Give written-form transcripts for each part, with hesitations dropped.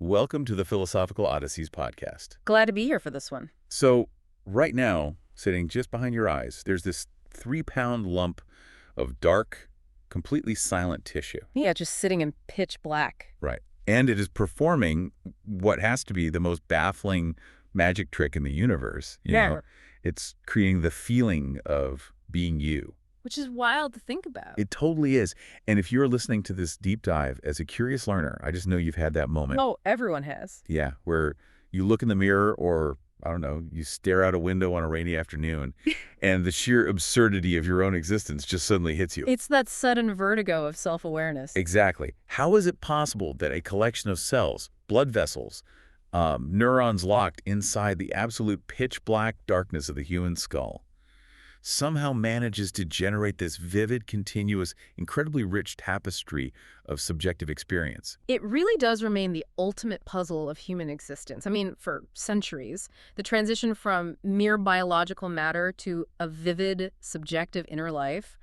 Welcome to the Philosophical Odysseys podcast. Glad to be here for this one. So, right now, sitting just behind your eyes, there's this 3-pound lump of dark, completely silent tissue. Yeah, just sitting in pitch black. Right. And it is performing what has to be the most baffling magic trick in the universe. You know? It's creating the feeling of being you. Which is wild to think about. It totally is. And if you're listening to this deep dive as a curious learner, I just know you've had that moment. Oh, everyone has. Yeah, where you look in the mirror or, I don't know, you stare out a window on a rainy afternoon and the sheer absurdity of your own existence just suddenly hits you. It's that sudden vertigo of self-awareness. Exactly. How is it possible that a collection of cells, blood vessels, neurons locked inside the absolute pitch black darkness of the human skull, somehow manages to generate this vivid, continuous, incredibly rich tapestry of subjective experience? It really does remain the ultimate puzzle of human existence. I mean, for centuries, the transition from mere biological matter to a vivid, subjective inner life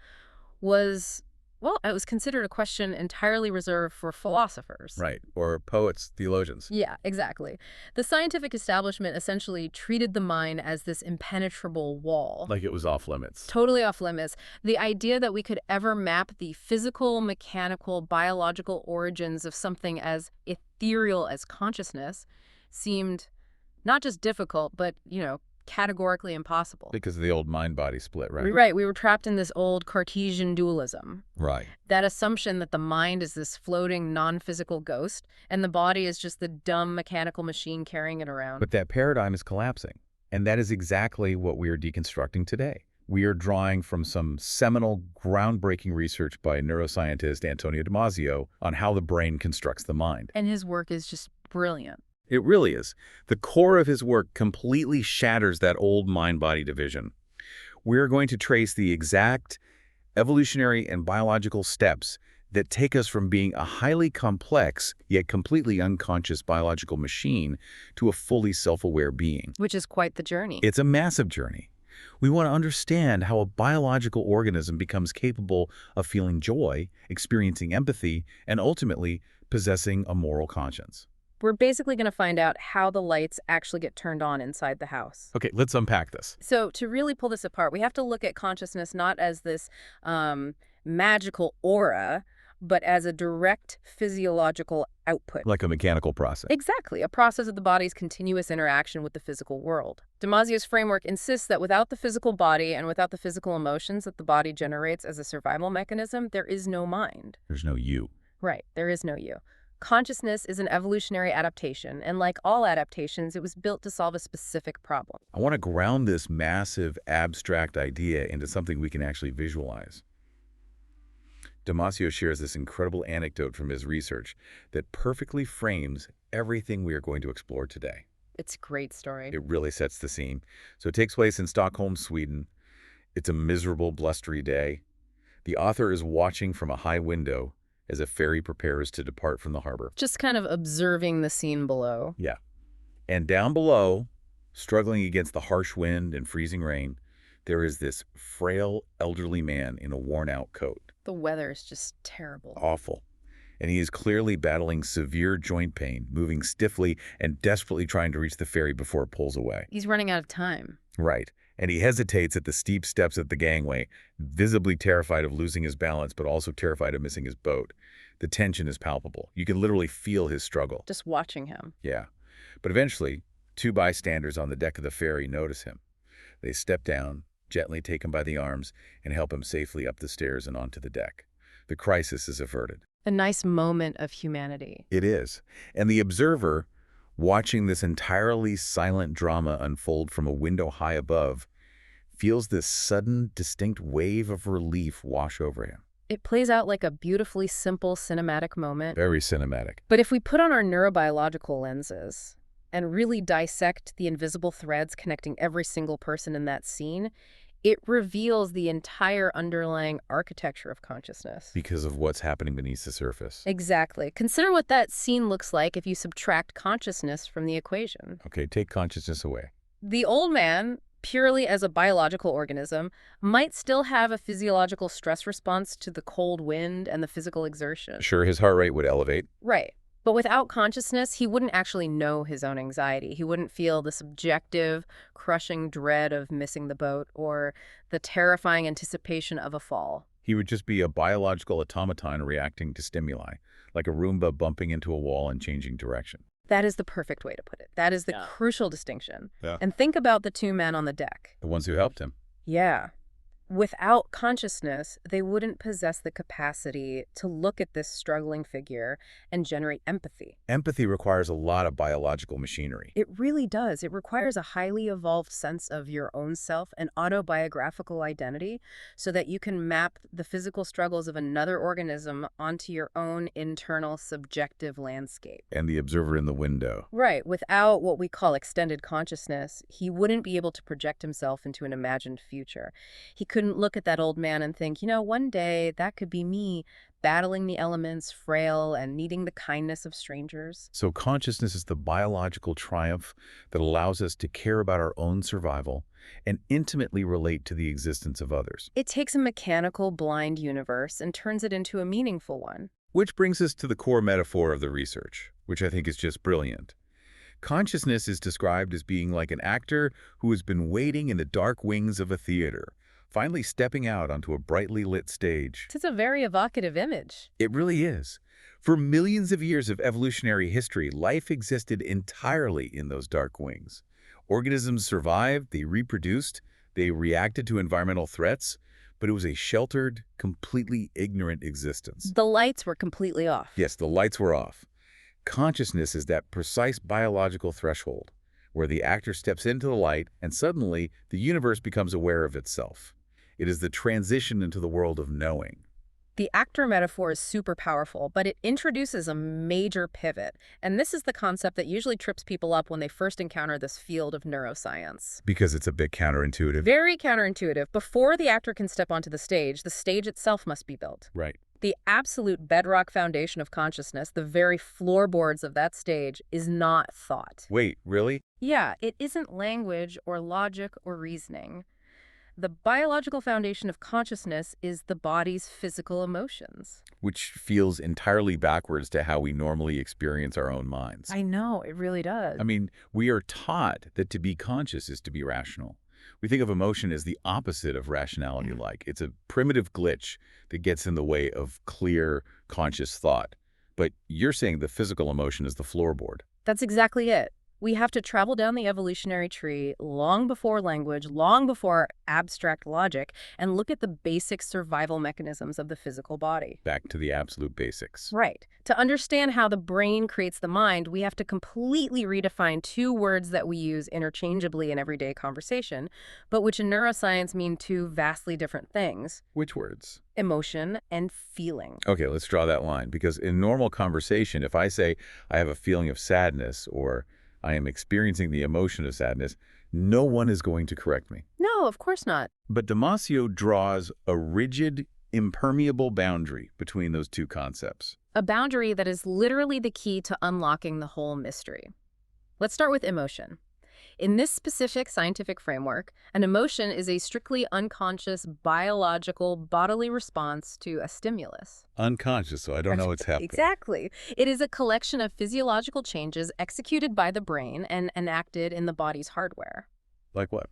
was, well, it was considered a question entirely reserved for philosophers. Right, or poets, theologians. Yeah, exactly. The scientific establishment essentially treated the mind as this impenetrable wall. Like it was off limits. Totally off limits. The idea that we could ever map the physical, mechanical, biological origins of something as ethereal as consciousness seemed not just difficult, but, categorically impossible. Because of the old mind-body split, right? Right. We were trapped in this old Cartesian dualism. Right. That assumption that the mind is this floating, non-physical ghost, and the body is just the dumb mechanical machine carrying it around. But that paradigm is collapsing. And that is exactly what we are deconstructing today. We are drawing from some seminal, groundbreaking research by neuroscientist Antonio Damasio on how the brain constructs the mind. And his work is just brilliant. It really is. The core of his work completely shatters that old mind-body division. We're going to trace the exact evolutionary and biological steps that take us from being a highly complex, yet completely unconscious biological machine to a fully self-aware being. Which is quite the journey. It's a massive journey. We want to understand how a biological organism becomes capable of feeling joy, experiencing empathy, and ultimately possessing a moral conscience. We're basically going to find out how the lights actually get turned on inside the house. Okay, let's unpack this. So to really pull this apart, we have to look at consciousness not as this magical aura, but as a direct physiological output. Like a mechanical process. Exactly, a process of the body's continuous interaction with the physical world. Damasio's framework insists that without the physical body and without the physical emotions that the body generates as a survival mechanism, there is no mind. There's no you. Right, there is no you. Consciousness is an evolutionary adaptation, and like all adaptations, it was built to solve a specific problem. I want to ground this massive, abstract idea into something we can actually visualize. Damasio shares this incredible anecdote from his research that perfectly frames everything we are going to explore today. It's a great story. It really sets the scene. So it takes place in Stockholm, Sweden. It's a miserable, blustery day. The author is watching from a high window as a ferry prepares to depart from the harbor. Just kind of observing the scene below. Yeah. And down below, struggling against the harsh wind and freezing rain, there is this frail, elderly man in a worn-out coat. The weather is just terrible. Awful. And he is clearly battling severe joint pain, moving stiffly and desperately trying to reach the ferry before it pulls away. He's running out of time. Right. And he hesitates at the steep steps of the gangway, visibly terrified of losing his balance, but also terrified of missing his boat. The tension is palpable. You can literally feel his struggle. Just watching him. Yeah. But eventually, 2 bystanders on the deck of the ferry notice him. They step down, gently take him by the arms, and help him safely up the stairs and onto the deck. The crisis is averted. A nice moment of humanity. It is. And the observer, watching this entirely silent drama unfold from a window high above, feels this sudden, distinct wave of relief wash over him. It plays out like a beautifully simple cinematic moment. Very cinematic. But if we put on our neurobiological lenses and really dissect the invisible threads connecting every single person in that scene, it reveals the entire underlying architecture of consciousness. Because of what's happening beneath the surface. Exactly. Consider what that scene looks like if you subtract consciousness from the equation. Okay, take consciousness away. The old man, purely as a biological organism, might still have a physiological stress response to the cold wind and the physical exertion. Sure, his heart rate would elevate. Right. But without consciousness, he wouldn't actually know his own anxiety. He wouldn't feel the subjective, crushing dread of missing the boat or the terrifying anticipation of a fall. He would just be a biological automaton reacting to stimuli, like a Roomba bumping into a wall and changing direction. That is the perfect way to put it. That is the Yeah. crucial distinction. Yeah. And think about the two men on the deck. The ones who helped him. Yeah. Without consciousness, they wouldn't possess the capacity to look at this struggling figure and generate empathy. Empathy requires a lot of biological machinery. It really does. It requires a highly evolved sense of your own self and autobiographical identity so that you can map the physical struggles of another organism onto your own internal subjective landscape. And the observer in the window. Right. Without what we call extended consciousness, he wouldn't be able to project himself into an imagined future. He couldn't look at that old man and think, one day that could be me, battling the elements, frail, and needing the kindness of strangers. So consciousness is the biological triumph that allows us to care about our own survival and intimately relate to the existence of others. It takes a mechanical, blind universe and turns it into a meaningful one. Which brings us to the core metaphor of the research, which I think is just brilliant. Consciousness is described as being like an actor who has been waiting in the dark wings of a theater, finally stepping out onto a brightly lit stage. It's a very evocative image. It really is. For millions of years of evolutionary history, life existed entirely in those dark wings. Organisms survived, they reproduced, they reacted to environmental threats, but it was a sheltered, completely ignorant existence. The lights were completely off. Yes, the lights were off. Consciousness is that precise biological threshold, where the actor steps into the light and suddenly the universe becomes aware of itself. It is the transition into the world of knowing. The actor metaphor is super powerful, but it introduces a major pivot. And this is the concept that usually trips people up when they first encounter this field of neuroscience. Because it's a bit counterintuitive. Very counterintuitive. Before the actor can step onto the stage itself must be built. Right. The absolute bedrock foundation of consciousness, the very floorboards of that stage, is not thought. Wait, really? Yeah, it isn't language or logic or reasoning. The biological foundation of consciousness is the body's physical emotions. Which feels entirely backwards to how we normally experience our own minds. I know, it really does. I mean, we are taught that to be conscious is to be rational. We think of emotion as the opposite of rationality like. It's a primitive glitch that gets in the way of clear, conscious thought. But you're saying the physical emotion is the floorboard. That's exactly it. We have to travel down the evolutionary tree long before language, long before abstract logic, and look at the basic survival mechanisms of the physical body. Back to the absolute basics. Right. To understand how the brain creates the mind, we have to completely redefine two words that we use interchangeably in everyday conversation, but which in neuroscience mean two vastly different things: Which words? emotion and feeling. Okay, let's draw that line. Because in normal conversation, if I say I have a feeling of sadness or I am experiencing the emotion of sadness, no one is going to correct me. No, of course not. But Damasio draws a rigid, impermeable boundary between those two concepts. A boundary that is literally the key to unlocking the whole mystery. Let's start with emotion. In this specific scientific framework, an emotion is a strictly unconscious, biological, bodily response to a stimulus. Unconscious, so I don't know what's happening. Exactly. It is a collection of physiological changes executed by the brain and enacted in the body's hardware. Like what?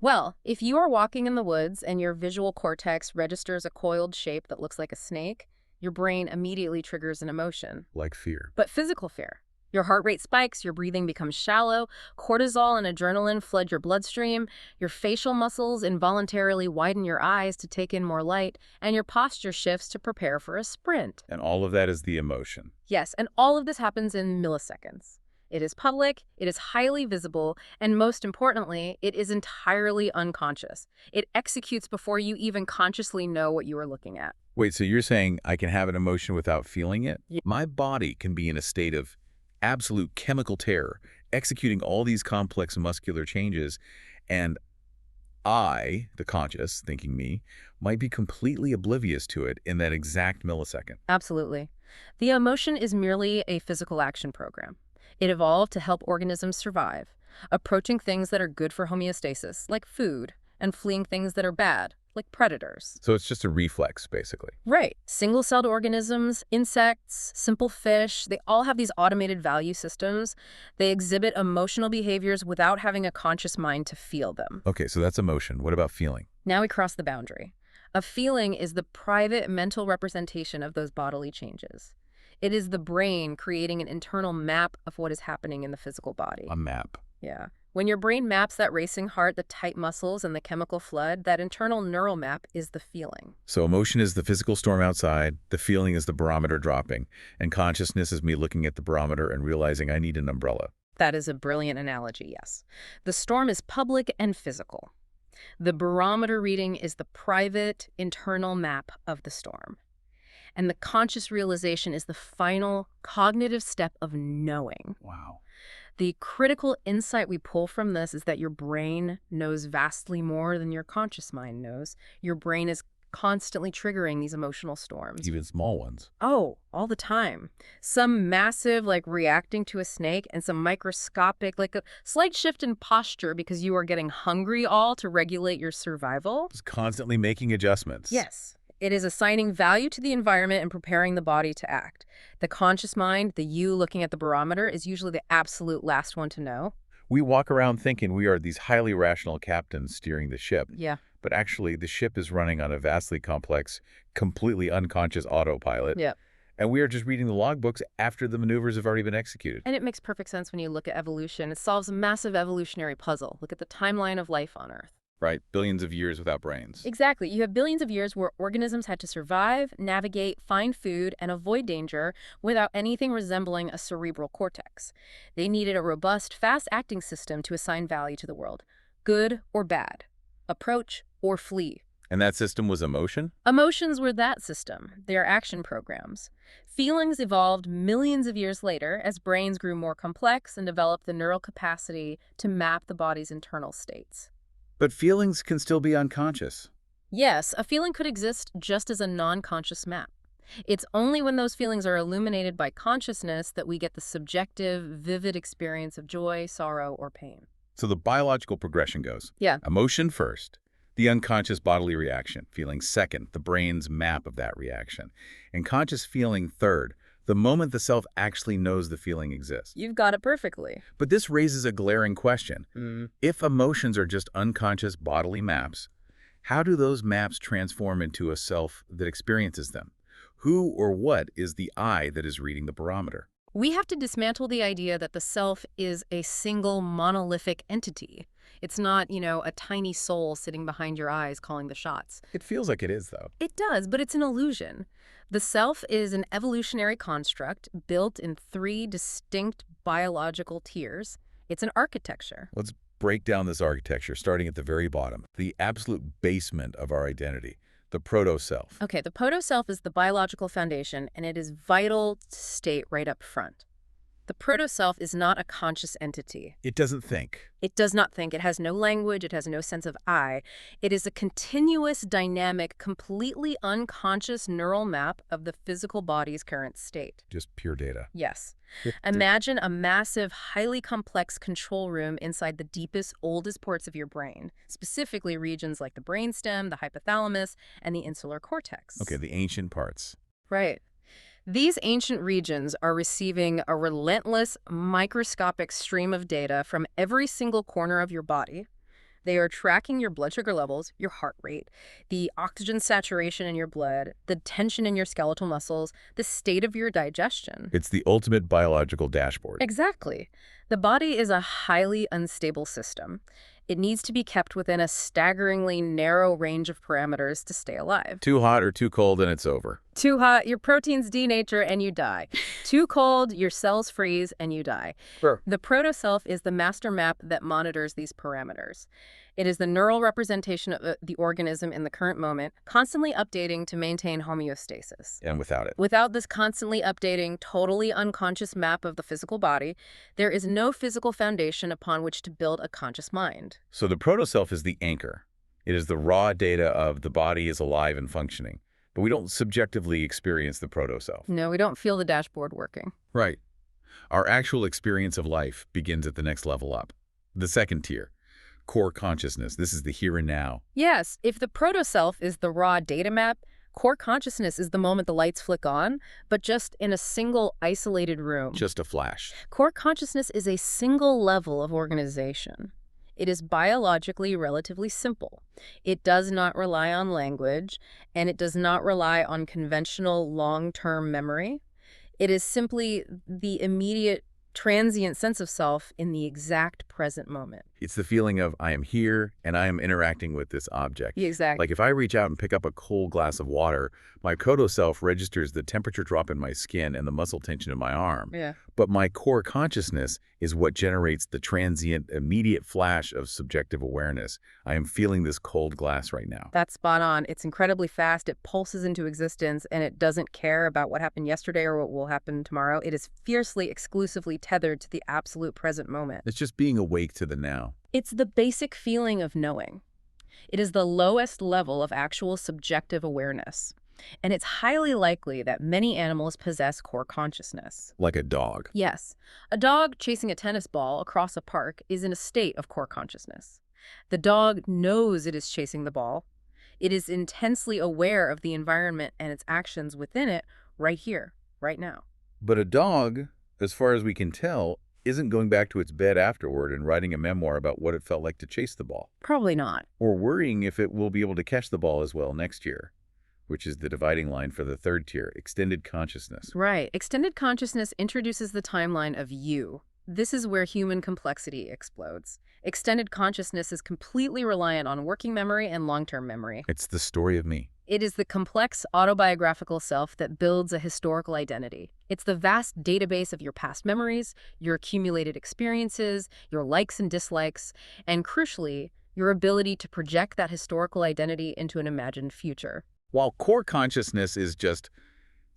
Well, if you are walking in the woods and your visual cortex registers a coiled shape that looks like a snake, your brain immediately triggers an emotion. Like fear. But physical fear. Your heart rate spikes, your breathing becomes shallow, cortisol and adrenaline flood your bloodstream, your facial muscles involuntarily widen your eyes to take in more light, and your posture shifts to prepare for a sprint. And all of that is the emotion. Yes, and all of this happens in milliseconds. It is public, it is highly visible, and most importantly, it is entirely unconscious. It executes before you even consciously know what you are looking at. Wait, so you're saying I can have an emotion without feeling it? Yeah. My body can be in a state of absolute chemical terror, executing all these complex muscular changes, and I, the conscious, thinking me, might be completely oblivious to it in that exact millisecond. Absolutely. The emotion is merely a physical action program. It evolved to help organisms survive, approaching things that are good for homeostasis, like food, and fleeing things that are bad, like predators. So it's just a reflex, basically. Right. Single-celled organisms, insects, simple fish, they all have these automated value systems. They exhibit emotional behaviors without having a conscious mind to feel them. Okay, so that's emotion. What about feeling? Now we cross the boundary. A feeling is the private mental representation of those bodily changes. It is the brain creating an internal map of what is happening in the physical body. A map. Yeah. When your brain maps that racing heart, the tight muscles, and the chemical flood, that internal neural map is the feeling. So emotion is the physical storm outside, the feeling is the barometer dropping, and consciousness is me looking at the barometer and realizing I need an umbrella. That is a brilliant analogy, yes. The storm is public and physical. The barometer reading is the private, internal map of the storm. And the conscious realization is the final cognitive step of knowing. Wow. The critical insight we pull from this is that your brain knows vastly more than your conscious mind knows. Your brain is constantly triggering these emotional storms. Even small ones. Oh, all the time. Some massive, like reacting to a snake, and some microscopic, like a slight shift in posture because you are getting hungry all to regulate your survival. Just constantly making adjustments. Yes. It is assigning value to the environment and preparing the body to act. The conscious mind, the you looking at the barometer, is usually the absolute last one to know. We walk around thinking we are these highly rational captains steering the ship. Yeah. But actually, the ship is running on a vastly complex, completely unconscious autopilot. Yeah. And we are just reading the logbooks after the maneuvers have already been executed. And it makes perfect sense when you look at evolution. It solves a massive evolutionary puzzle. Look at the timeline of life on Earth. Right, billions of years without brains. Exactly. You have billions of years where organisms had to survive, navigate, find food, and avoid danger without anything resembling a cerebral cortex. They needed a robust, fast-acting system to assign value to the world. Good or bad. Approach or flee. And that system was emotion? Emotions were that system. They are action programs. Feelings evolved millions of years later as brains grew more complex and developed the neural capacity to map the body's internal states. But feelings can still be unconscious. Yes, a feeling could exist just as a non-conscious map. It's only when those feelings are illuminated by consciousness that we get the subjective, vivid experience of joy, sorrow, or pain. So the biological progression goes. Yeah. Emotion first, the unconscious bodily reaction, feeling second, the brain's map of that reaction, and conscious feeling third, the moment the self actually knows the feeling exists. You've got it perfectly. But this raises a glaring question. If emotions are just unconscious bodily maps, how do those maps transform into a self that experiences them? Who or what is the I that is reading the barometer? We have to dismantle the idea that the self is a single monolithic entity. It's not, a tiny soul sitting behind your eyes calling the shots. It feels like it is, though. It does, but it's an illusion. The self is an evolutionary construct built in 3 distinct biological tiers. It's an architecture. Let's break down this architecture, starting at the very bottom, the absolute basement of our identity, the proto-self. Okay, the proto-self is the biological foundation, and it is vital to state right up front. The proto-self is not a conscious entity. It doesn't think. It does not think. It has no language. It has no sense of I. It is a continuous, dynamic, completely unconscious neural map of the physical body's current state. Just pure data. Yes. Imagine a massive, highly complex control room inside the deepest, oldest parts of your brain, specifically regions like the brainstem, the hypothalamus, and the insular cortex. Okay, the ancient parts. Right. These ancient regions are receiving a relentless, microscopic stream of data from every single corner of your body. They are tracking your blood sugar levels, your heart rate, the oxygen saturation in your blood, the tension in your skeletal muscles, the state of your digestion. It's the ultimate biological dashboard. Exactly. The body is a highly unstable system. It needs to be kept within a staggeringly narrow range of parameters to stay alive. Too hot or too cold and it's over. Too hot, your proteins denature and you die. Too cold, your cells freeze and you die. Sure. The proto-self is the master map that monitors these parameters. It is the neural representation of the organism in the current moment, constantly updating to maintain homeostasis. And without it. Without this constantly updating, totally unconscious map of the physical body, there is no physical foundation upon which to build a conscious mind. So the proto-self is the anchor. It is the raw data of the body is alive and functioning. But we don't subjectively experience the proto-self. No, we don't feel the dashboard working. Right. Our actual experience of life begins at the next level up. The second tier. Core consciousness. This is the here and now. Yes, if the proto-self is the raw data map, core consciousness is the moment the lights flick on, but just in a single isolated room. Just a flash. Core consciousness is a single level of organization. It is biologically relatively simple. It does not rely on language, and it does not rely on conventional long-term memory. It is simply the immediate, transient sense of self in the exact present moment. It's the feeling of I am here and I am interacting with this object. Exactly. Like if I reach out and pick up a cold glass of water, my proto-self registers the temperature drop in my skin and the muscle tension in my arm. Yeah. But my core consciousness is what generates the transient, immediate flash of subjective awareness. I am feeling this cold glass right now. That's spot on. It's incredibly fast. It pulses into existence, and it doesn't care about what happened yesterday or what will happen tomorrow. It is fiercely, exclusively tethered to the absolute present moment. It's just being awake to the now. It's the basic feeling of knowing. It is the lowest level of actual subjective awareness. And it's highly likely that many animals possess core consciousness. Like a dog. Yes. A dog chasing a tennis ball across a park is in a state of core consciousness. The dog knows it is chasing the ball. It is intensely aware of the environment and its actions within it right here, right now. But a dog, as far as we can tell, isn't going back to its bed afterward and writing a memoir about what it felt like to chase the ball. Probably not. Or worrying if it will be able to catch the ball as well next year, which is the dividing line for the third tier, extended consciousness. Right. Extended consciousness introduces the timeline of you. This is where human complexity explodes. Extended consciousness is completely reliant on working memory and long-term memory. It's the story of me. It is the complex autobiographical self that builds a historical identity. It's the vast database of your past memories, your accumulated experiences, your likes and dislikes, and crucially, your ability to project that historical identity into an imagined future. While core consciousness is just,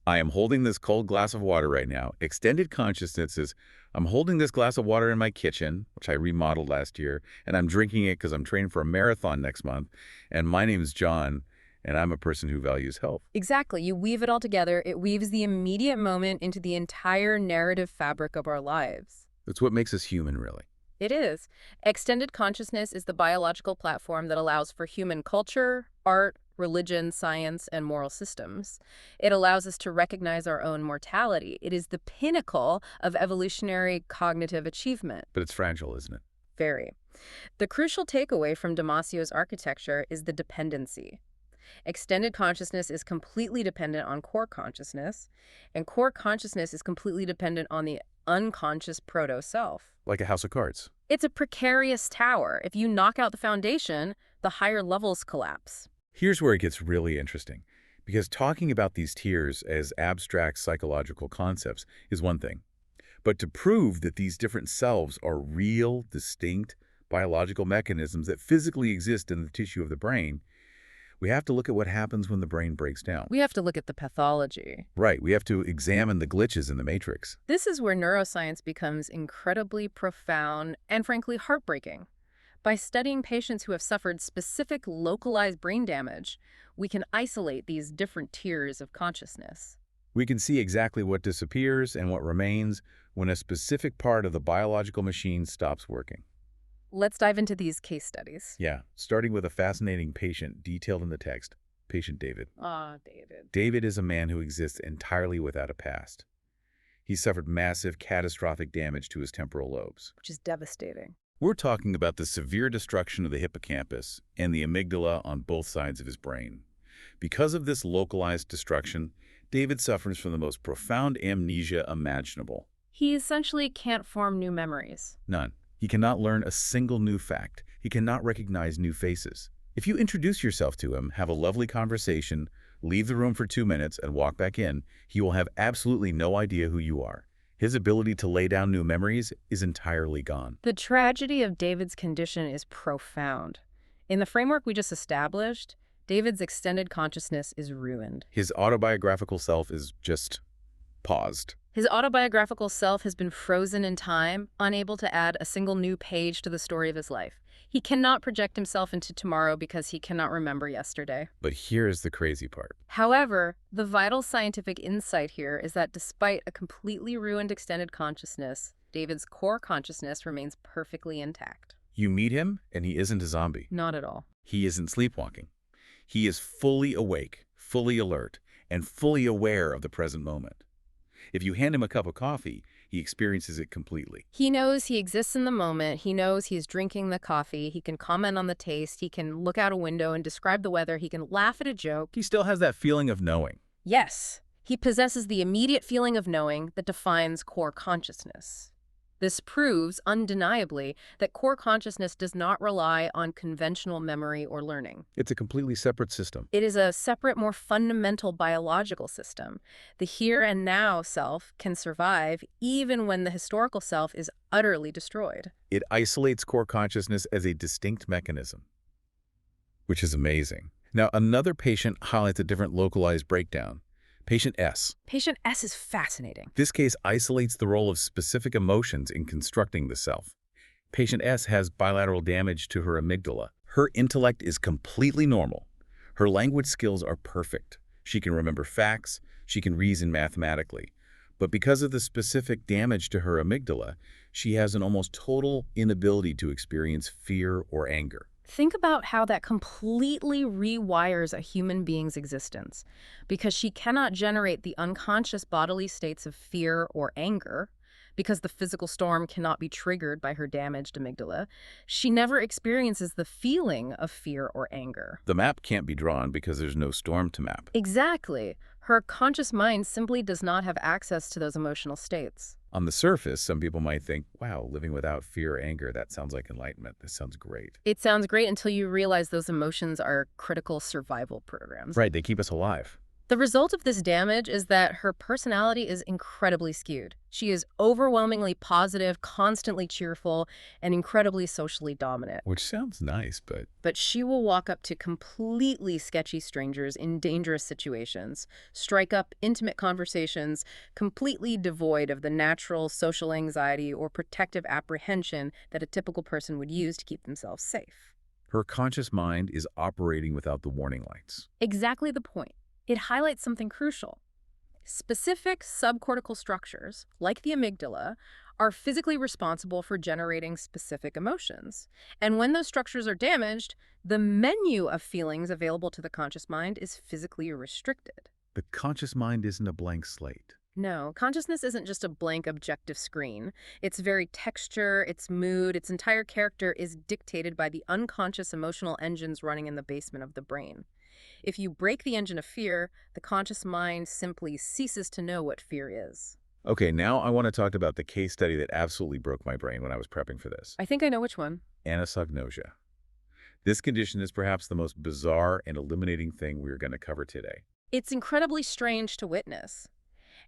I am holding this cold glass of water right now, extended consciousness is, I'm holding this glass of water in my kitchen, which I remodeled last year, and I'm drinking it because I'm training for a marathon next month, and my name's John, and I'm a person who values health. Exactly. You weave it all together. It weaves the immediate moment into the entire narrative fabric of our lives. It's what makes us human, really. It is. Extended consciousness is the biological platform that allows for human culture, art, religion, science, and moral systems. It allows us to recognize our own mortality. It is the pinnacle of evolutionary cognitive achievement. But it's fragile, isn't it? Very. The crucial takeaway from Damasio's architecture is the dependency. Extended consciousness is completely dependent on core consciousness, and core consciousness is completely dependent on the unconscious proto-self. Like a house of cards. It's a precarious tower. If you knock out the foundation, the higher levels collapse. Here's where it gets really interesting, because talking about these tiers as abstract psychological concepts is one thing. But to prove that these different selves are real, distinct biological mechanisms that physically exist in the tissue of the brain, we have to look at what happens when the brain breaks down. We have to look at the pathology. Right, we have to examine the glitches in the matrix. This is where neuroscience becomes incredibly profound and frankly heartbreaking. By studying patients who have suffered specific localized brain damage, we can isolate these different tiers of consciousness. We can see exactly what disappears and what remains when a specific part of the biological machine stops working. Let's dive into these case studies. Yeah, starting with a fascinating patient detailed in the text, patient David. David. David is a man who exists entirely without a past. He suffered massive, catastrophic damage to his temporal lobes. Which is devastating. We're talking about the severe destruction of the hippocampus and the amygdala on both sides of his brain. Because of this localized destruction, David suffers from the most profound amnesia imaginable. He essentially can't form new memories. None. He cannot learn a single new fact. He cannot recognize new faces. If you introduce yourself to him, have a lovely conversation, leave the room for 2 minutes, and walk back in, he will have absolutely no idea who you are. His ability to lay down new memories is entirely gone. The tragedy of David's condition is profound. In the framework we just established, David's extended consciousness is ruined. His autobiographical self is just paused. His autobiographical self has been frozen in time, unable to add a single new page to the story of his life. He cannot project himself into tomorrow because he cannot remember yesterday. But here's the crazy part. However, the vital scientific insight here is that despite a completely ruined extended consciousness, David's core consciousness remains perfectly intact. You meet him, and he isn't a zombie. Not at all. He isn't sleepwalking. He is fully awake, fully alert, and fully aware of the present moment. If you hand him a cup of coffee, he experiences it completely. He knows he exists in the moment. He knows he's drinking the coffee. He can comment on the taste. He can look out a window and describe the weather. He can laugh at a joke. He still has that feeling of knowing. Yes, he possesses the immediate feeling of knowing that defines core consciousness. This proves, undeniably, that core consciousness does not rely on conventional memory or learning. It's a completely separate system. It is a separate, more fundamental biological system. The here and now self can survive even when the historical self is utterly destroyed. It isolates core consciousness as a distinct mechanism, which is amazing. Now, another patient highlights a different localized breakdown. Patient S. Patient S is fascinating. This case isolates the role of specific emotions in constructing the self. Patient S has bilateral damage to her amygdala. Her intellect is completely normal. Her language skills are perfect. She can remember facts. She can reason mathematically. But because of the specific damage to her amygdala, she has an almost total inability to experience fear or anger. Think about how that completely rewires a human being's existence. Because she cannot generate the unconscious bodily states of fear or anger, because the physical storm cannot be triggered by her damaged amygdala, she never experiences the feeling of fear or anger. The map can't be drawn because there's no storm to map. Exactly. Her conscious mind simply does not have access to those emotional states. On the surface, some people might think, wow, living without fear or anger, that sounds like enlightenment. This sounds great. It sounds great until you realize those emotions are critical survival programs. Right, they keep us alive. The result of this damage is that her personality is incredibly skewed. She is overwhelmingly positive, constantly cheerful, and incredibly socially dominant. Which sounds nice, but... But she will walk up to completely sketchy strangers in dangerous situations, strike up intimate conversations, completely devoid of the natural social anxiety or protective apprehension that a typical person would use to keep themselves safe. Her conscious mind is operating without the warning lights. Exactly the point. It highlights something crucial. Specific subcortical structures, like the amygdala, are physically responsible for generating specific emotions. And when those structures are damaged, the menu of feelings available to the conscious mind is physically restricted. The conscious mind isn't a blank slate. No, consciousness isn't just a blank objective screen. Its very texture, its mood, its entire character is dictated by the unconscious emotional engines running in the basement of the brain. If you break the engine of fear, the conscious mind simply ceases to know what fear is. Okay, now I want to talk about the case study that absolutely broke my brain when I was prepping for this. I think I know which one. Anosognosia. This condition is perhaps the most bizarre and illuminating thing we're going to cover today. It's incredibly strange to witness.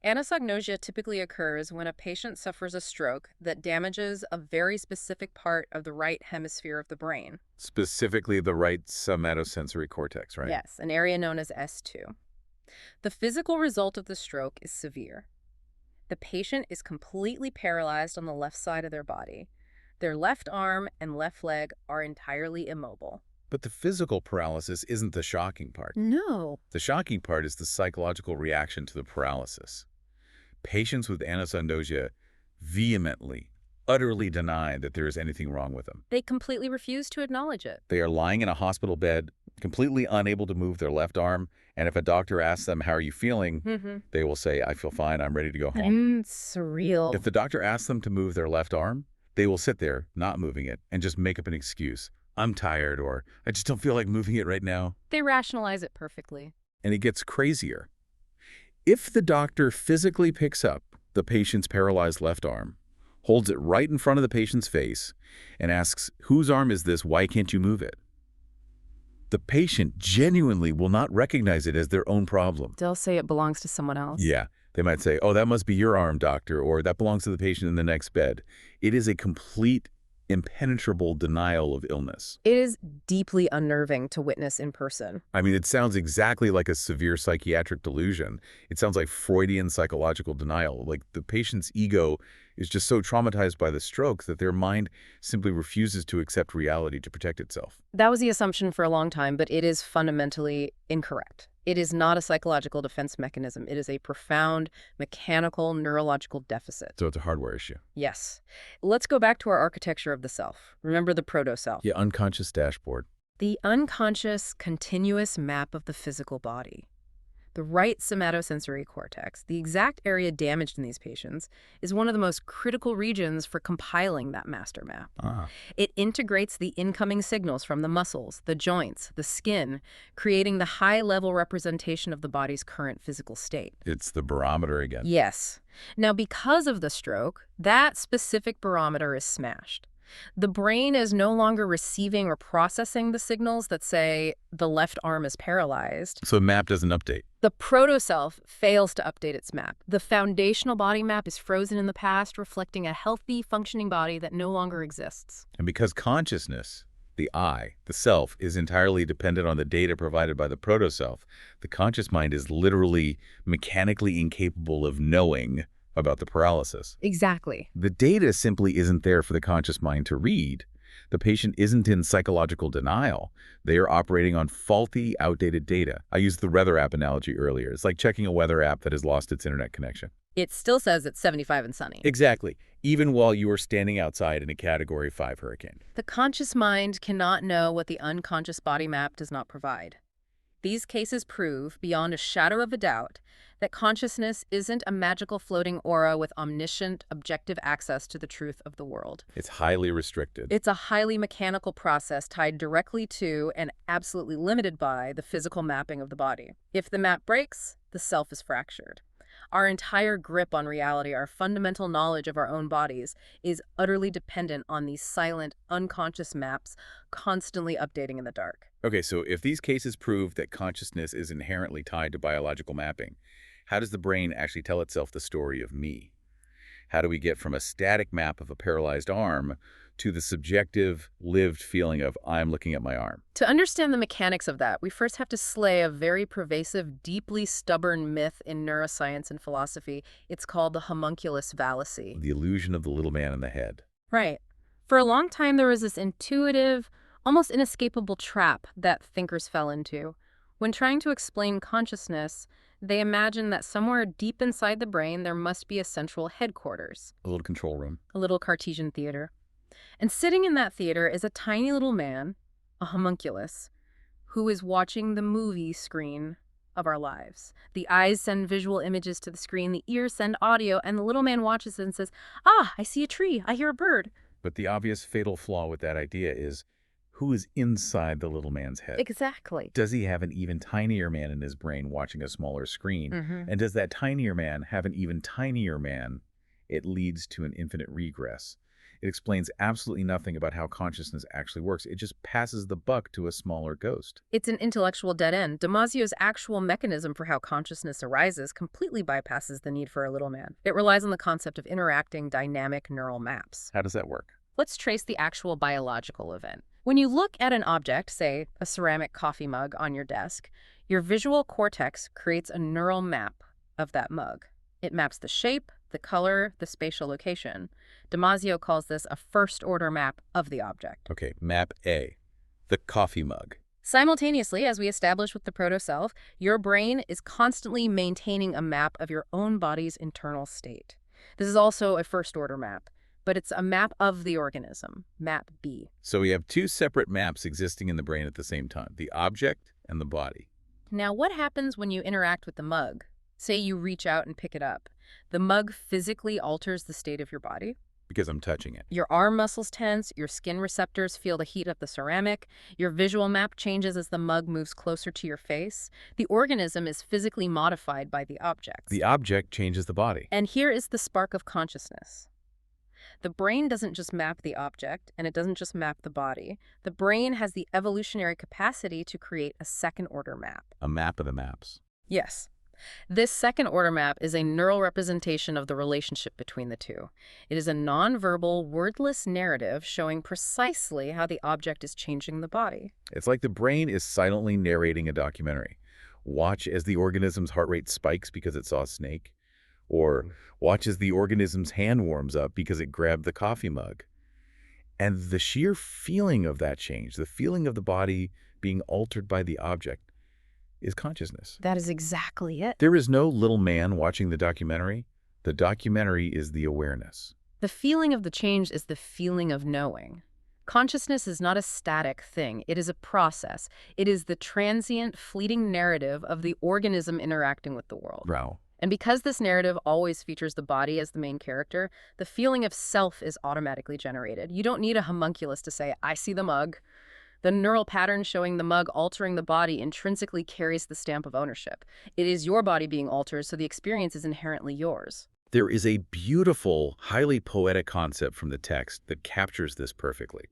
Anosognosia typically occurs when a patient suffers a stroke that damages a very specific part of the right hemisphere of the brain. Specifically the right somatosensory cortex, right? Yes, an area known as S2. The physical result of the stroke is severe. The patient is completely paralyzed on the left side of their body. Their left arm and left leg are entirely immobile. But the physical paralysis isn't the shocking part. No. The shocking part is the psychological reaction to the paralysis. Patients with anosognosia vehemently, utterly deny that there is anything wrong with them. They completely refuse to acknowledge it. They are lying in a hospital bed, completely unable to move their left arm, and if a doctor asks them, how are you feeling, they will say, I feel fine, I'm ready to go home. Surreal. If the doctor asks them to move their left arm, they will sit there, not moving it, and just make up an excuse. I'm tired, or I just don't feel like moving it right now. They rationalize it perfectly. And it gets crazier. If the doctor physically picks up the patient's paralyzed left arm, holds it right in front of the patient's face, and asks, whose arm is this, why can't you move it? The patient genuinely will not recognize it as their own problem. They'll say it belongs to someone else. Yeah, they might say, oh, that must be your arm, doctor, or that belongs to the patient in the next bed. It is a complete impenetrable denial of illness. It is deeply unnerving to witness in person. I mean, it sounds exactly like a severe psychiatric delusion. It sounds like Freudian psychological denial, like the patient's ego is just so traumatized by the stroke that their mind simply refuses to accept reality to protect itself. That was the assumption for a long time, but it is fundamentally incorrect. It is not a psychological defense mechanism. It is a profound mechanical neurological deficit. So it's a hardware issue. Yes. Let's go back to our architecture of the self. Remember the proto-self. Yeah, unconscious dashboard. The unconscious, continuous map of the physical body. The right somatosensory cortex, the exact area damaged in these patients, is one of the most critical regions for compiling that master map. Ah. It integrates the incoming signals from the muscles, the joints, the skin, creating the high-level representation of the body's current physical state. It's the barometer again. Yes. Now, because of the stroke, that specific barometer is smashed. The brain is no longer receiving or processing the signals that say the left arm is paralyzed. So the map doesn't update. The proto-self fails to update its map. The foundational body map is frozen in the past, reflecting a healthy, functioning body that no longer exists. And because consciousness, the I, the self, is entirely dependent on the data provided by the proto-self, the conscious mind is literally mechanically incapable of knowing about the paralysis. Exactly. The data simply isn't there for the conscious mind to read. The patient isn't in psychological denial. They are operating on faulty, outdated data. I used the weather app analogy earlier. It's like checking a weather app that has lost its internet connection. It still says it's 75 and sunny. Exactly, even while you are standing outside in a Category 5 hurricane. The conscious mind cannot know what the unconscious body map does not provide. These cases prove, beyond a shadow of a doubt, that consciousness isn't a magical floating aura with omniscient, objective access to the truth of the world. It's highly restricted. It's a highly mechanical process tied directly to and absolutely limited by the physical mapping of the body. If the map breaks, the self is fractured. Our entire grip on reality, our fundamental knowledge of our own bodies, is utterly dependent on these silent, unconscious maps constantly updating in the dark. Okay, so if these cases prove that consciousness is inherently tied to biological mapping, how does the brain actually tell itself the story of me? How do we get from a static map of a paralyzed arm to the subjective, lived feeling of I'm looking at my arm? To understand the mechanics of that, we first have to slay a very pervasive, deeply stubborn myth in neuroscience and philosophy. It's called the homunculus fallacy. The illusion of the little man in the head. Right. For a long time, there was this intuitive, almost inescapable trap that thinkers fell into. When trying to explain consciousness, they imagined that somewhere deep inside the brain there must be a central headquarters. A little control room. A little Cartesian theater. And sitting in that theater is a tiny little man, a homunculus, who is watching the movie screen of our lives. The eyes send visual images to the screen, the ears send audio, and the little man watches it and says, "Ah, I see a tree, I hear a bird." But the obvious fatal flaw with that idea is, who is inside the little man's head? Exactly. Does he have an even tinier man in his brain watching a smaller screen? And does that tinier man have an even tinier man? It leads to an infinite regress. It explains absolutely nothing about how consciousness actually works. It just passes the buck to a smaller ghost. It's an intellectual dead end. Damasio's actual mechanism for how consciousness arises completely bypasses the need for a little man. It relies on the concept of interacting dynamic neural maps. How does that work? Let's trace the actual biological event. When you look at an object, say a ceramic coffee mug on your desk, your visual cortex creates a neural map of that mug. It maps the shape, the color, the spatial location. Damasio calls this a first-order map of the object. Okay, map A, the coffee mug. Simultaneously, as we established with the proto-self, your brain is constantly maintaining a map of your own body's internal state. This is also a first-order map, but it's a map of the organism, map B. So we have two separate maps existing in the brain at the same time, the object and the body. Now, what happens when you interact with the mug? Say you reach out and pick it up. The mug physically alters the state of your body. Because I'm touching it. Your arm muscles tense, your skin receptors feel the heat of the ceramic, your visual map changes as the mug moves closer to your face. The organism is physically modified by the object. The object changes the body. And here is the spark of consciousness. The brain doesn't just map the object, and it doesn't just map the body. The brain has the evolutionary capacity to create a second-order map. A map of the maps. Yes. This second-order map is a neural representation of the relationship between the two. It is a nonverbal, wordless narrative showing precisely how the object is changing the body. It's like the brain is silently narrating a documentary. Watch as the organism's heart rate spikes because it saw a snake. or watch as the organism's hand warms up because it grabbed the coffee mug. And the sheer feeling of that change, the feeling of the body being altered by the object, is consciousness. That is exactly it. There is no little man watching the documentary. The documentary is the awareness. The feeling of the change is the feeling of knowing. Consciousness is not a static thing. It is a process. It is the transient, fleeting narrative of the organism interacting with the world. Wow. And because this narrative always features the body as the main character, the feeling of self is automatically generated. You don't need a homunculus to say, I see the mug. The neural pattern showing the mug altering the body intrinsically carries the stamp of ownership. It is your body being altered, so the experience is inherently yours. There is a beautiful, highly poetic concept from the text that captures this perfectly.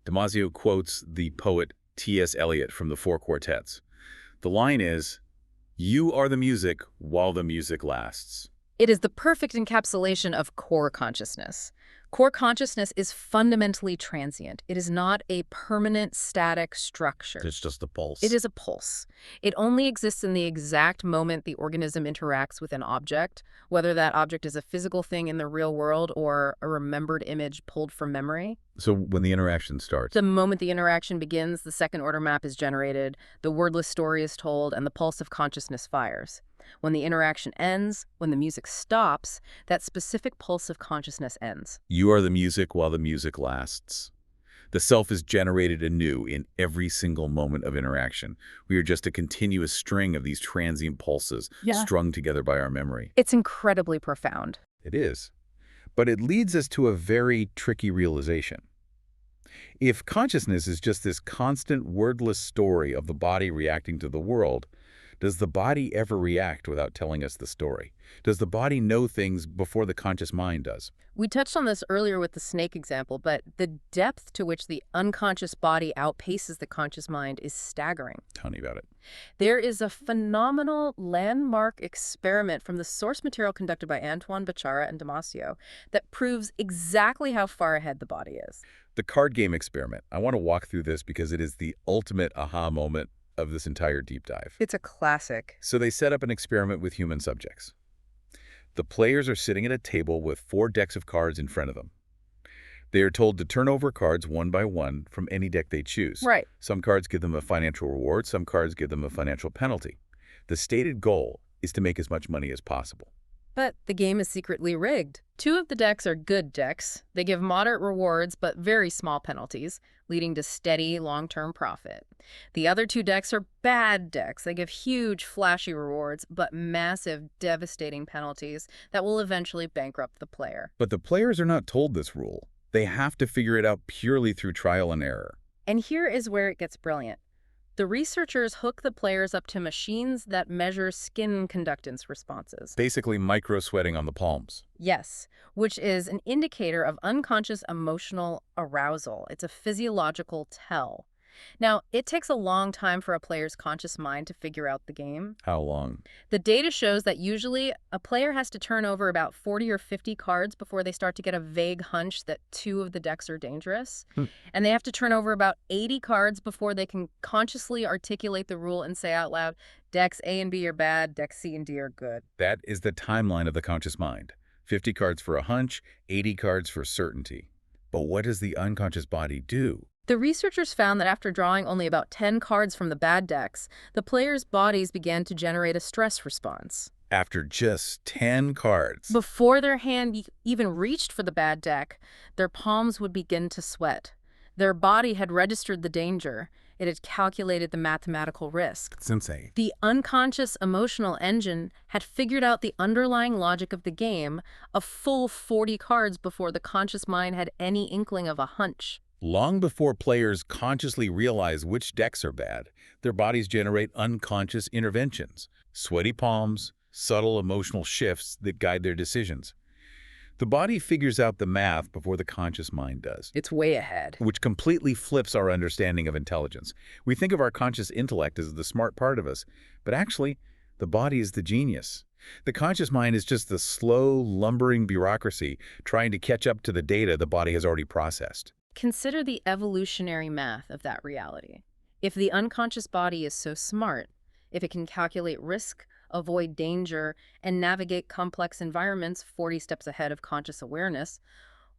Damasio quotes the poet T.S. Eliot from the Four Quartets. The line is, "You are the music while the music lasts." It is the perfect encapsulation of core consciousness. Core consciousness is fundamentally transient. It is not a permanent, static structure. It's just a pulse. It is a pulse. It only exists in the exact moment the organism interacts with an object, whether that object is a physical thing in the real world or a remembered image pulled from memory. So when the interaction starts, The moment the interaction begins, the second-order map is generated, the wordless story is told, and the pulse of consciousness fires. When the interaction ends, when the music stops, that specific pulse of consciousness ends. you are the music while the music lasts. The self is generated anew in every single moment of interaction. We are just a continuous string of these transient pulses strung together by our memory. It's incredibly profound. It is. But it leads us to a very tricky realization. If consciousness is just this constant wordless story of the body reacting to the world, does the body ever react without telling us the story? Does the body know things before the conscious mind does? We touched on this earlier with the snake example, but the depth to which the unconscious body outpaces the conscious mind is staggering. Tell me about it. There is a phenomenal landmark experiment from the source material conducted by Antoine Bechara and Damasio that proves exactly how far ahead the body is. The card game experiment. I want to walk through this because it is the ultimate aha moment of this entire deep dive. It's a classic. So they set up an experiment with human subjects. The players are sitting at a table with 4 decks of cards in front of them. They are told to turn over cards one by one from any deck they choose. Right. Some cards give them a financial reward, some cards give them a financial penalty. The stated goal is to make as much money as possible. But the game is secretly rigged. 2 of the decks are good decks. They give moderate rewards but very small penalties, leading to steady long-term profit. The other 2 decks are bad decks. They give huge, flashy rewards but massive, devastating penalties that will eventually bankrupt the player. But the players are not told this rule. They have to figure it out purely through trial and error. And here is where it gets brilliant. The researchers hook the players up to machines that measure skin conductance responses. Basically micro-sweating on the palms. Yes, which is an indicator of unconscious emotional arousal. It's a physiological tell. Now, it takes a long time for a player's conscious mind to figure out the game. How long? The data shows that usually a player has to turn over about 40 or 50 cards before they start to get a vague hunch that 2 of the decks are dangerous. And they have to turn over about 80 cards before they can consciously articulate the rule and say out loud, decks A and B are bad, decks C and D are good. That is the timeline of the conscious mind. 50 cards for a hunch, 80 cards for certainty. But what does the unconscious body do? The researchers found that after drawing only about 10 cards from the bad decks, the players' bodies began to generate a stress response. After just 10 cards. Before their hand even reached for the bad deck, their palms would begin to sweat. Their body had registered the danger. It had calculated the mathematical risk. It's insane. The unconscious emotional engine had figured out the underlying logic of the game a full 40 cards before the conscious mind had any inkling of a hunch. Long before players consciously realize which decks are bad, their bodies generate unconscious interventions, sweaty palms, subtle emotional shifts that guide their decisions. The body figures out the math before the conscious mind does. It's way ahead. Which completely flips our understanding of intelligence. We think of our conscious intellect as the smart part of us, but actually, the body is the genius. The conscious mind is just the slow, lumbering bureaucracy trying to catch up to the data the body has already processed. Consider the evolutionary math of that reality. If the unconscious body is so smart, if it can calculate risk, avoid danger, and navigate complex environments 40 steps ahead of conscious awareness,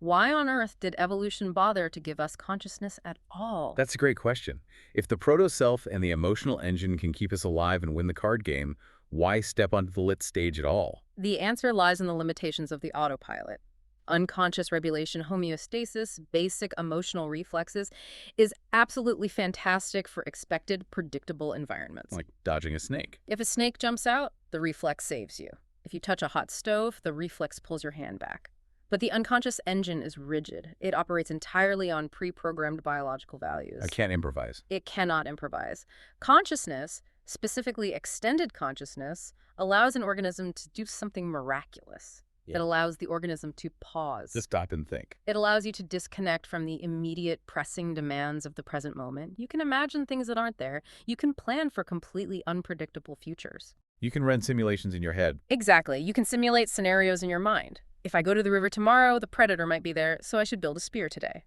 why on earth did evolution bother to give us consciousness at all? That's a great question. If the proto-self and the emotional engine can keep us alive and win the card game, why step onto the lit stage at all? The answer lies in the limitations of the autopilot. Unconscious regulation, homeostasis, basic emotional reflexes is absolutely fantastic for expected, predictable environments. Like dodging a snake. If a snake jumps out, the reflex saves you. If you touch a hot stove, the reflex pulls your hand back. But the unconscious engine is rigid. It operates entirely on pre-programmed biological values. I can't improvise. It cannot improvise. Consciousness, specifically extended consciousness, allows an organism to do something miraculous. Yeah. It allows the organism to pause. Just stop and think. It allows you to disconnect from the immediate pressing demands of the present moment. You can imagine things that aren't there. You can plan for completely unpredictable futures. You can run simulations in your head. Exactly. You can simulate scenarios in your mind. If I go to the river tomorrow, the predator might be there, so I should build a spear today.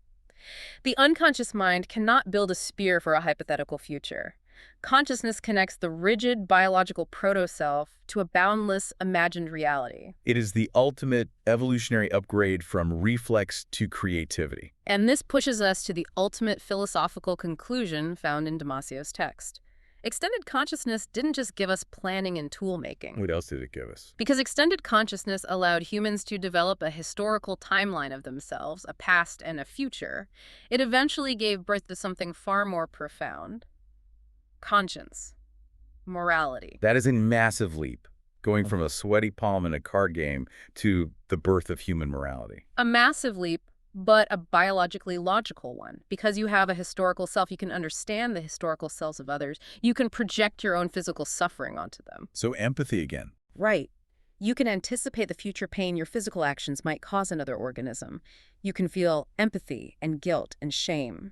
The unconscious mind cannot build a spear for a hypothetical future. Consciousness connects the rigid biological proto-self to a boundless imagined reality. It is the ultimate evolutionary upgrade from reflex to creativity. And this pushes us to the ultimate philosophical conclusion found in Damasio's text. Extended consciousness didn't just give us planning and tool-making. What else did it give us? Because extended consciousness allowed humans to develop a historical timeline of themselves, a past and a future, it eventually gave birth to something far more profound. Conscience. Morality. That is a massive leap, going from a sweaty palm in a card game to the birth of human morality. A massive leap, but a biologically logical one. Because you have a historical self, you can understand the historical selves of others. You can project your own physical suffering onto them. So empathy again. Right. You can anticipate the future pain your physical actions might cause another organism. You can feel empathy and guilt and shame.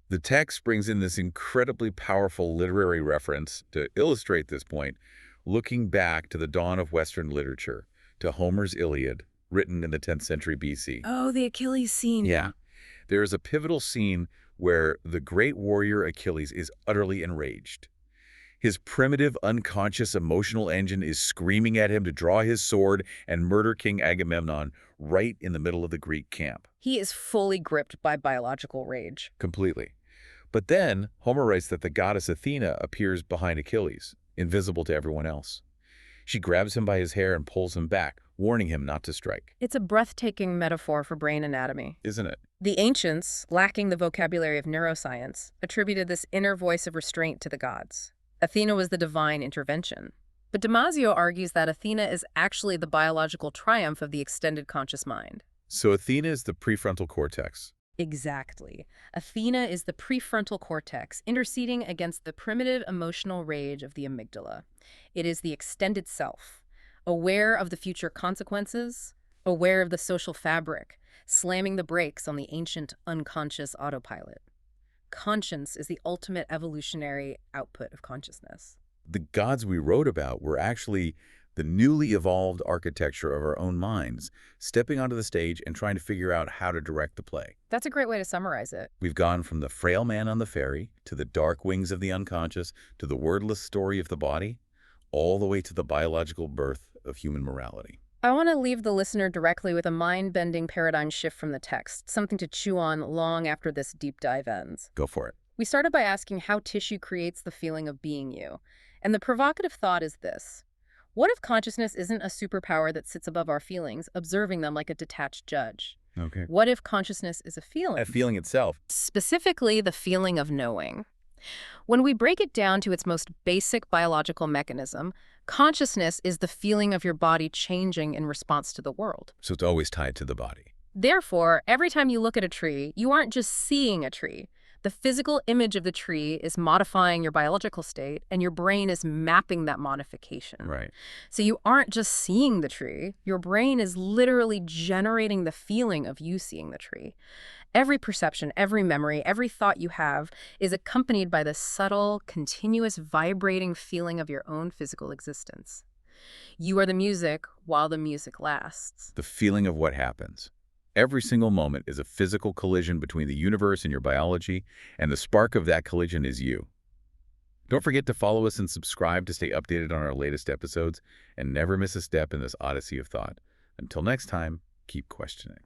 The text brings in this incredibly powerful literary reference to illustrate this point, looking back to the dawn of Western literature, to Homer's Iliad, written in the 10th century BC. Oh, the Achilles scene. Yeah. There is a pivotal scene where the great warrior Achilles is utterly enraged. His primitive, unconscious emotional engine is screaming at him to draw his sword and murder King Agamemnon right in the middle of the Greek camp. He is fully gripped by biological rage. Completely. But then, Homer writes that the goddess Athena appears behind Achilles, invisible to everyone else. She grabs him by his hair and pulls him back, warning him not to strike. It's a breathtaking metaphor for brain anatomy. Isn't it? The ancients, lacking the vocabulary of neuroscience, attributed this inner voice of restraint to the gods. Athena was the divine intervention. But Damasio argues that Athena is actually the biological triumph of the extended conscious mind. So Athena is the prefrontal cortex. Exactly. Athena is the prefrontal cortex, interceding against the primitive emotional rage of the amygdala. It is the extended self, aware of the future consequences, aware of the social fabric, slamming the brakes on the ancient unconscious autopilot. Conscience is the ultimate evolutionary output of consciousness. The gods we wrote about were actually the newly evolved architecture of our own minds, stepping onto the stage and trying to figure out how to direct the play. That's a great way to summarize it. We've gone from the frail man on the ferry, to the dark wings of the unconscious, to the wordless story of the body, all the way to the biological birth of human morality. I want to leave the listener directly with a mind-bending paradigm shift from the text, something to chew on long after this deep dive ends. Go for it. We started by asking how tissue creates the feeling of being you. And the provocative thought is this. What if consciousness isn't a superpower that sits above our feelings, observing them like a detached judge? Okay. What if consciousness is a feeling? A feeling itself. Specifically, the feeling of knowing. When we break it down to its most basic biological mechanism, consciousness is the feeling of your body changing in response to the world. So it's always tied to the body. Therefore, every time you look at a tree, you aren't just seeing a tree. The physical image of the tree is modifying your biological state, and your brain is mapping that modification. Right. So you aren't just seeing the tree. Your brain is literally generating the feeling of you seeing the tree. Every perception, every memory, every thought you have is accompanied by the subtle, continuous, vibrating feeling of your own physical existence. You are the music while the music lasts. The feeling of what happens. Every single moment is a physical collision between the universe and your biology, and the spark of that collision is you. Don't forget to follow us and subscribe to stay updated on our latest episodes and never miss a step in this odyssey of thought. Until next time, keep questioning.